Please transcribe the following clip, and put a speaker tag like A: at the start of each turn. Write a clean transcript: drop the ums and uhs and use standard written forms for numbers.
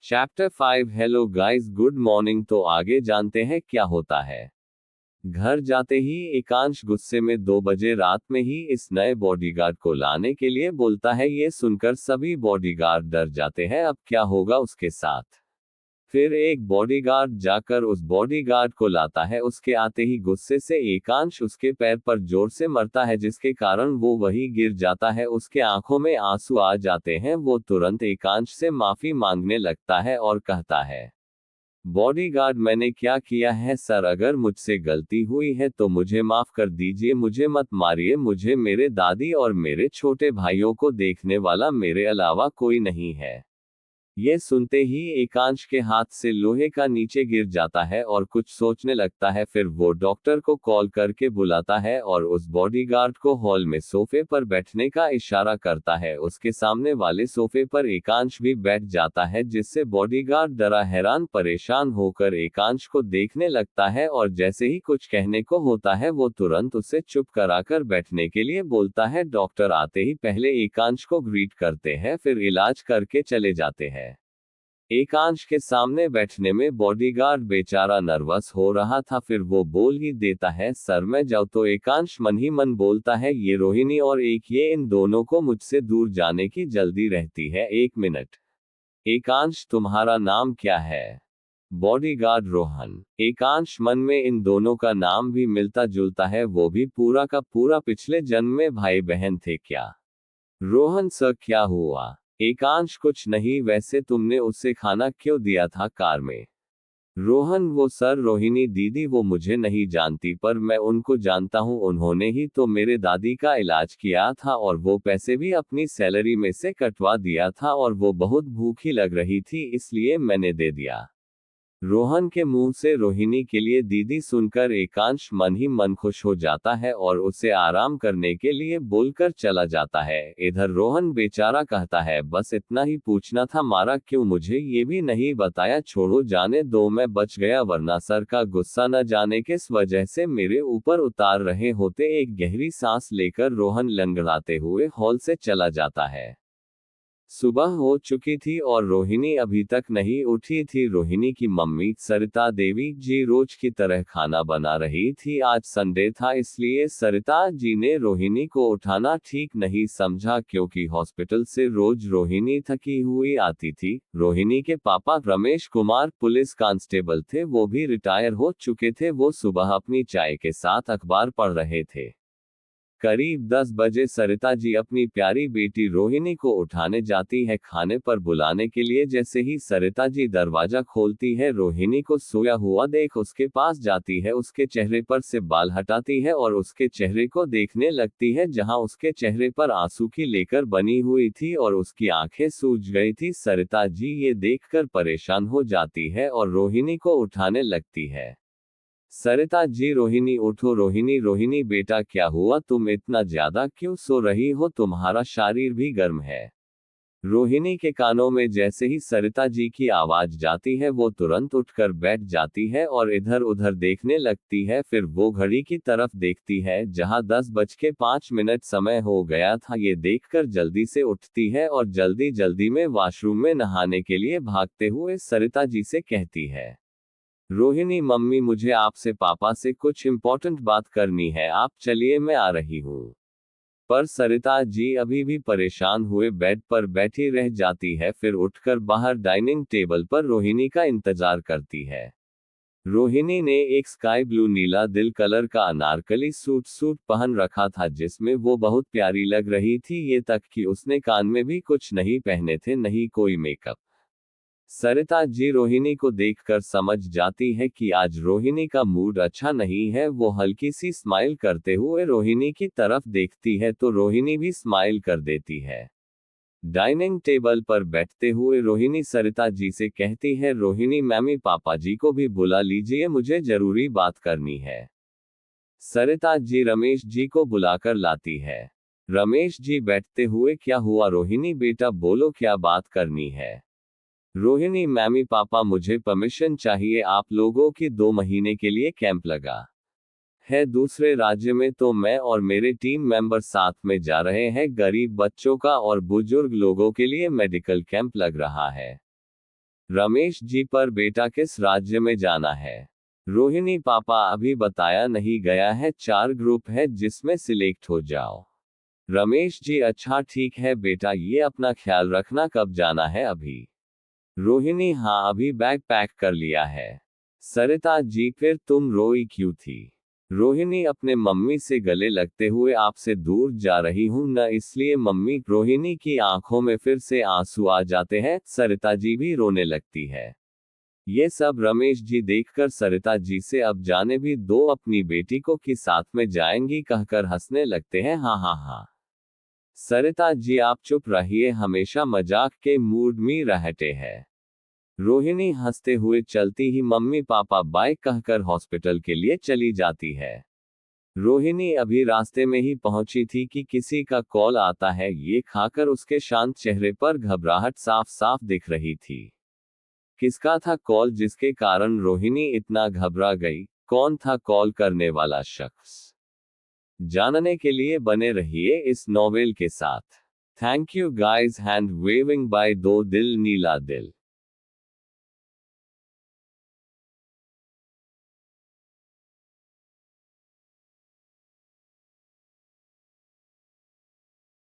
A: Chapter 5। Hello guys, good morning. तो आगे जानते हैं क्या होता है। घर जाते ही एकांश गुस्से में 2 बजे रात में ही इस नए बॉडीगार्ड को लाने के लिए बोलता है। ये सुनकर सभी बॉडीगार्ड डर जाते हैं, अब क्या होगा उसके साथ। फिर एक बॉडीगार्ड जाकर उस बॉडीगार्ड को लाता है। उसके आते ही गुस्से से एकांश उसके पैर पर जोर से मरता है, जिसके कारण वो वही गिर जाता है। उसके आंखों में आंसू आ जाते हैं। वो तुरंत एकांश से माफी मांगने लगता है और कहता है, बॉडीगार्ड मैंने क्या किया है सर, अगर मुझसे गलती हुई है तो मुझे माफ कर दीजिए, मुझे मत मारिए, मुझे मेरे दादी और मेरे छोटे भाइयों को देखने वाला मेरे अलावा कोई नहीं है। ये सुनते ही एकांश के हाथ से लोहे का नीचे गिर जाता है और कुछ सोचने लगता है। फिर वो डॉक्टर को कॉल करके बुलाता है और उस बॉडीगार्ड को हॉल में सोफे पर बैठने का इशारा करता है। उसके सामने वाले सोफे पर एकांश भी बैठ जाता है, जिससे बॉडीगार्ड डरा हैरान परेशान होकर एकांश को देखने लगता है और जैसे ही कुछ कहने को होता है वो तुरंत उसे चुप कराकर बैठने के लिए बोलता है। डॉक्टर आते ही पहले एकांश को ग्रीट करते हैं, फिर इलाज करके चले जाते हैं। एकांश के सामने बैठने में बॉडीगार्ड बेचारा नर्वस हो रहा था। फिर वो बोल ही देता है, सर मैं जाऊं? तो एकांश मन ही मन बोलता है, ये रोहिणी और ये इन दोनों को मुझसे दूर जाने की जल्दी रहती है। 1 मिनट। एकांश तुम्हारा नाम क्या है? बॉडीगार्ड रोहन। एकांश मन में इन दोनों का नाम भी मिलता जुलता है, वो भी पूरा का पूरा पिछले जन्म में भाई बहन थे क्या? रोहन सर क्या हुआ? एकांश कुछ नहीं, वैसे तुमने उससे खाना क्यों दिया था कार में? रोहन वो सर रोहिणी दीदी वो मुझे नहीं जानती, पर मैं उनको जानता हूँ, उन्होंने ही तो मेरे दादी का इलाज किया था और वो पैसे भी अपनी सैलरी में से कटवा दिया था और वो बहुत भूखी लग रही थी इसलिए मैंने दे दिया। रोहन के मुंह से रोहिणी के लिए दीदी सुनकर एकांश मन ही मन खुश हो जाता है और उसे आराम करने के लिए बोलकर चला जाता है। इधर रोहन बेचारा कहता है, बस इतना ही पूछना था, मारा क्यों मुझे ये भी नहीं बताया, छोड़ो जाने दो, मैं बच गया, वरना सर का गुस्सा न जाने किस वजह से मेरे ऊपर उतार रहे होते। एक गहरी सांस लेकर रोहन लंगड़ाते हुए हॉल से चला जाता है। सुबह हो चुकी थी और रोहिणी अभी तक नहीं उठी थी। रोहिणी की मम्मी सरिता देवी जी रोज की तरह खाना बना रही थी। आज संडे था इसलिए सरिता जी ने रोहिणी को उठाना ठीक नहीं समझा, क्योंकि हॉस्पिटल से रोज रोहिणी थकी हुई आती थी। रोहिणी के पापा रमेश कुमार पुलिस कांस्टेबल थे, वो भी रिटायर हो चुके थे। वो सुबह अपनी चाय के साथ अखबार पढ़ रहे थे। करीब 10 बजे सरिता जी अपनी प्यारी बेटी रोहिणी को उठाने जाती है खाने पर बुलाने के लिए। जैसे ही सरिता जी दरवाजा खोलती है, रोहिणी को सोया हुआ देख उसके पास जाती है, उसके चेहरे पर से बाल हटाती है और उसके चेहरे को देखने लगती है, जहां उसके चेहरे पर आंसू की लेकर बनी हुई थी और उसकी आंखें सूज गई थी। सरिता जी ये देखकर परेशान हो जाती है और रोहिणी को उठाने लगती है। सरिता जी रोहिणी उठो, रोहिणी रोहिणी बेटा क्या हुआ, तुम इतना ज्यादा क्यों सो रही हो, तुम्हारा शरीर भी गर्म है। रोहिणी के कानों में जैसे ही सरिता जी की आवाज जाती है वो तुरंत उठकर बैठ जाती है और इधर उधर देखने लगती है। फिर वो घड़ी की तरफ देखती है जहां 10:05 समय हो गया था। ये देखकर जल्दी से उठती है और जल्दी जल्दी में वॉशरूम में नहाने के लिए भागते हुए सरिता जी से कहती है, रोहिणी मम्मी मुझे आपसे पापा से कुछ इम्पोर्टेंट बात करनी है, आप चलिए मैं आ रही हूँ। पर सरिता जी अभी भी परेशान हुए बेड पर बैठी रह जाती है। फिर उठकर बाहर डाइनिंग टेबल पर रोहिणी का इंतजार करती है। रोहिणी ने एक स्काई ब्लू नीला दिल कलर का अनारकली सूट पहन रखा था, जिसमें वो बहुत प्यारी लग रही थी, ये तक कि उसने कान में भी कुछ नहीं पहने थे, नहीं कोई मेकअप। सरिता जी रोहिणी को देखकर समझ जाती है कि आज रोहिणी का मूड अच्छा नहीं है। वो हल्की सी स्माइल करते हुए रोहिणी की तरफ देखती है तो रोहिणी भी स्माइल कर देती है। डाइनिंग टेबल पर बैठते हुए रोहिणी सरिता जी से कहती है, रोहिणी मैमी पापा जी को भी बुला लीजिए, मुझे जरूरी बात करनी है। सरिता जी रमेश जी को बुलाकर लाती है। रमेश जी बैठते हुए, क्या हुआ रोहिणी बेटा, बोलो क्या बात करनी है। रोहिणी मैमी पापा मुझे परमिशन चाहिए, आप लोगों की 2 महीने के लिए कैंप लगा है दूसरे राज्य में, तो मैं और मेरे टीम मेंबर साथ में जा रहे हैं। गरीब बच्चों का और बुजुर्ग लोगों के लिए मेडिकल कैंप लग रहा है। रमेश जी पर बेटा किस राज्य में जाना है? रोहिणी पापा अभी बताया नहीं गया है, 4 ग्रुप है जिसमें सिलेक्ट हो जाओ। रमेश जी अच्छा ठीक है बेटा, ये अपना ख्याल रखना, कब जाना है अभी? रोहिणी हाँ अभी बैग पैक कर लिया है। सरिता जी फिर तुम रोई क्यों थी? रोहिणी अपने मम्मी से गले लगते हुए आपसे दूर जा रही हूं न इसलिए मम्मी। रोहिणी की आंखों में फिर से आंसू आ जाते हैं, सरिता जी भी रोने लगती है। ये सब रमेश जी देखकर सरिता जी से अब जाने भी दो, अपनी बेटी को कि साथ में जाएंगी कहकर हंसने लगते हैं। हाँ हाँ हाँ। सरिता जी आप चुप रहिए, हमेशा मजाक के मूड में रहते हैं। रोहिणी हंसते हुए चलती ही मम्मी पापा बाय कहकर हॉस्पिटल के लिए चली जाती है। रोहिणी अभी रास्ते में ही पहुंची थी कि किसी का कॉल आता है, ये खाकर उसके शांत चेहरे पर घबराहट साफ साफ दिख रही थी। किसका था कॉल जिसके कारण रोहिणी इतना घबरा गई? कौन था कॉल करने वाला शख्स? जानने के लिए बने रहिए इस नॉवेल के साथ। Thank you guys, hand waving bye दो दिल नीला दिल।